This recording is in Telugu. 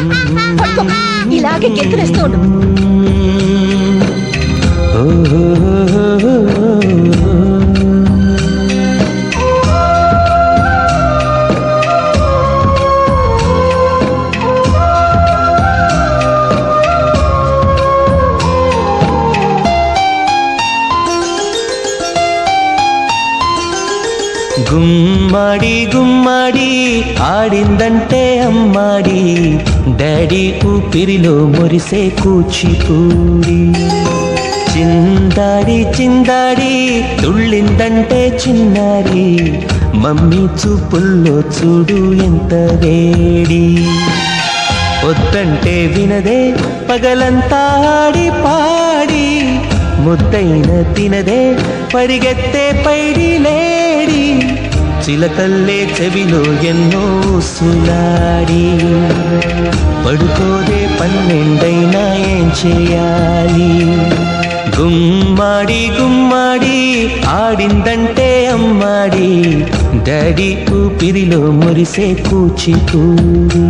పడుకో, ఇలాగే గెంతులేస్తూ ఉండు. గుమ్మడి గుమ్మడి ఆడిందంటే అమ్మాడి, డాడీ ఊపిరిలో మురిసే కూచిపూడి. చిందాడి చిందాడి తుళ్ళిందంటే చిన్నారి, మమ్మీ చూపుల్లో చూడు ఎంత వేడి. వద్దంటే వినదే పగలంతా ఆడి పాడి, ముద్దైన తినదే పరిగెత్తే పైడి లేడి. చిలకల్లే చెవిలో ఎన్నో సులాడి, పడుకోదే పన్నెండైనా ఏం చేయాలి. గుమ్మాడి గుమ్మాడి ఆడిందంటే అమ్మాడి, డాడీ ఊపిరిలో మురిసే కూచిపూడి.